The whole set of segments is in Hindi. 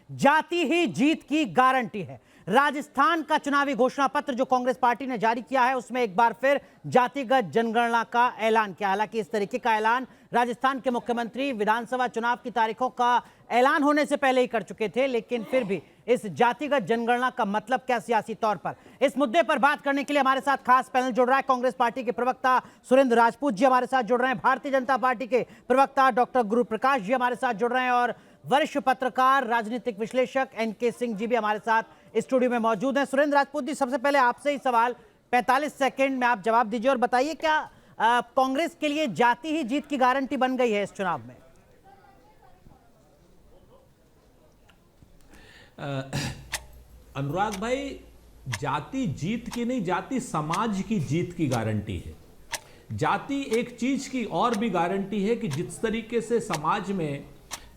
जाति ही जीत की गारंटी है। राजस्थान का चुनावी घोषणा पत्र जो कांग्रेस पार्टी ने जारी किया है उसमें एक बार फिर जातिगत जनगणना का ऐलान किया। हालांकि इस तरीके का ऐलान राजस्थान के मुख्यमंत्री विधानसभा चुनाव की तारीखों का ऐलान होने से पहले ही कर चुके थे, लेकिन फिर भी इस जातिगत जनगणना का मतलब क्या सियासी तौर पर, इस मुद्दे पर बात करने के लिए हमारे साथ खास पैनल जुड़ रहा है। कांग्रेस पार्टी के प्रवक्ता सुरेंद्र राजपूत जी हमारे साथ जुड़ रहे हैं, भारतीय जनता पार्टी के प्रवक्ता डॉक्टर गुरु प्रकाश जी हमारे साथ जुड़ रहे हैं और वरिष्ठ पत्रकार राजनीतिक विश्लेषक एनके सिंह जी भी हमारे साथ स्टूडियो में मौजूद हैं। सुरेंद्र राजपूत जी, सबसे पहले आपसे ही सवाल, 45 सेकंड में आप जवाब दीजिए और बताइए क्या कांग्रेस के लिए जाति ही जीत की गारंटी बन गई है इस चुनाव में? अनुराग भाई, जाति जीत की नहीं, जाति समाज की जीत की गारंटी है। जाति एक चीज की और भी गारंटी है कि जिस तरीके से समाज में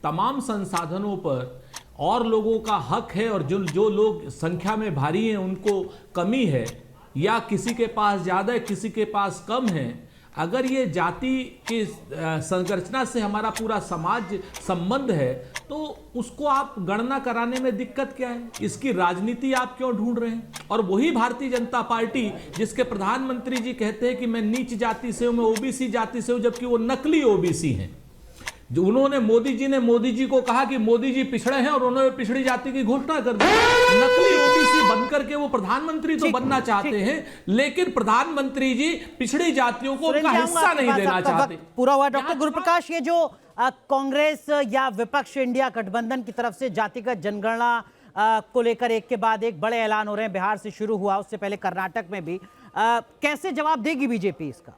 तमाम संसाधनों पर और लोगों का हक है और जो लोग संख्या में भारी हैं उनको कमी है, या किसी के पास ज़्यादा है किसी के पास कम है, अगर ये जाति की संरचना से हमारा पूरा समाज संबंध है तो उसको आप गणना कराने में दिक्कत क्या है? इसकी राजनीति आप क्यों ढूंढ रहे हैं? और वही भारतीय जनता पार्टी जिसके प्रधानमंत्री जी कहते हैं कि मैं नीच जाति से हूं, मैं ओबीसी जाति से हूं, जबकि वो नकली ओबीसी हैं। जो उन्होंने मोदी जी को कहा कि मोदी जी पिछड़े हैं और उन्होंने पिछड़ी जाति की घोषणा कर दी। नकली ओबीसी बनकर के वो प्रधानमंत्री तो बनना चाहते हैं, लेकिन प्रधानमंत्री जी पिछड़ी जातियों को उनका हिस्सा नहीं देना चाहते। पूरा हुआ डॉक्टर गुरुप्रकाश, ये जो कांग्रेस या विपक्ष इंडिया गठबंधन की तरफ से जातिगत जनगणना को लेकर एक के बाद एक बड़े ऐलान हो रहे हैं, बिहार से शुरू हुआ, उससे पहले कर्नाटक में भी, कैसे जवाब देगी बीजेपी इसका?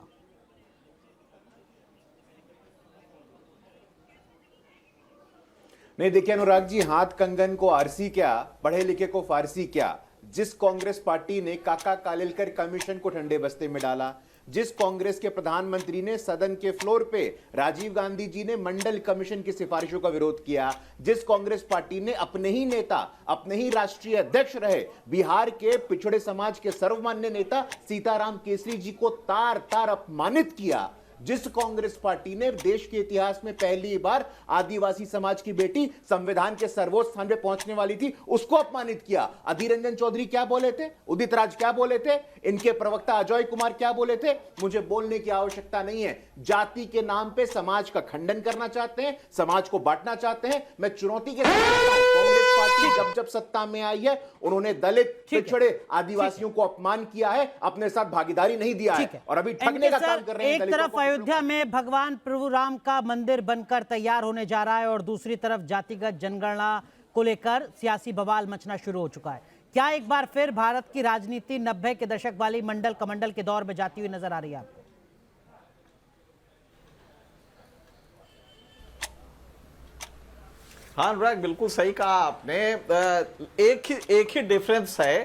नहीं, देखिए अनुराग जी, हाथ कंगन को आरसी क्या, पढ़े लिखे को फारसी क्या। जिस कांग्रेस पार्टी ने काका कालेलकर कमीशन को ठंडे बस्ते में डाला, जिस कांग्रेस के प्रधानमंत्री ने सदन के फ्लोर पे राजीव गांधी जी ने मंडल कमीशन की सिफारिशों का विरोध किया, जिस कांग्रेस पार्टी ने अपने ही नेता, अपने ही राष्ट्रीय अध्यक्ष रहे बिहार के पिछड़े समाज के सर्वमान्य नेता सीताराम केसरी जी को तार तार अपमानित किया, जिस कांग्रेस पार्टी ने देश के इतिहास में पहली बार आदिवासी समाज की बेटी संविधान के सर्वोच्च स्थान पे पहुंचने वाली थी उसको अपमानित किया। अधीर रंजन चौधरी क्या बोले थे, उदित राज क्या बोले थे, इनके प्रवक्ता अजय कुमार क्या बोले थे, मुझे बोलने की आवश्यकता नहीं है। जाति के नाम पे समाज का खंडन करना चाहते हैं, समाज को बांटना चाहते हैं। मैं चुनौती के साथ कहता हूं, कांग्रेस पार्टी जब सत्ता में आई है उन्होंने दलित, पिछड़े, आदिवासियों को अपमान किया है, अपने साथ भागीदारी नहीं दिया है और अभी ठगने का काम कर रहे हैं। एक तरफ अयोध्या में भगवान प्रभु राम का मंदिर बनकर तैयार होने जा रहा है और दूसरी तरफ जातिगत जनगणना को लेकर सियासी बवाल मचना शुरू हो चुका है। क्या एक बार फिर भारत की राजनीति 90 के दशक वाली मंडल कमंडल के दौर में जाती हुई नजर आ रही है आपको? हाँ अनुराग, बिल्कुल सही कहा आपने। एक ही डिफरेंस है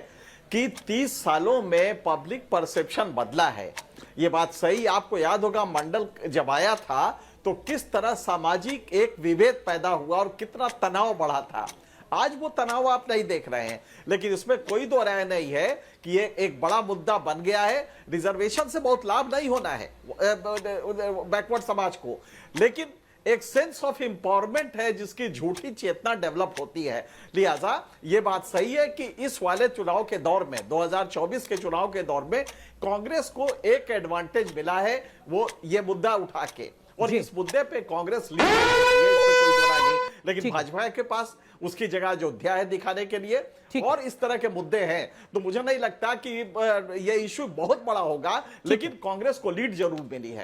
कि 30 सालों में पब्लिक परसेप्शन बदला है। ये बात सही, आपको याद होगा मंडल जब आया था तो किस तरह सामाजिक एक विभेद पैदा हुआ और कितना तनाव बढ़ा था। आज वो तनाव आप नहीं देख रहे हैं, लेकिन इसमें कोई दो राय नहीं है कि ये एक बड़ा मुद्दा बन गया है। रिजर्वेशन से बहुत लाभ नहीं होना है बैकवर्ड समाज को, लेकिन एक सेंस ऑफ एम्पावरमेंट है जिसकी झूठी चेतना डेवलप होती है। लिहाजा ये बात सही है कि इस वाले चुनाव के दौर में, 2024 के चुनाव के दौर में कांग्रेस को एक एडवांटेज मिला है, वो ये मुद्दा उठा के, और इस मुद्दे पे कांग्रेस लीड नहीं, लेकिन भाजपा के पास उसकी जगह अयोध्या है दिखाने के लिए, और इस तरह के मुद्दे हैं। तो मुझे नहीं लगता कि ये इश्यू बहुत बड़ा होगा, लेकिन कांग्रेस को लीड जरूर मिली है।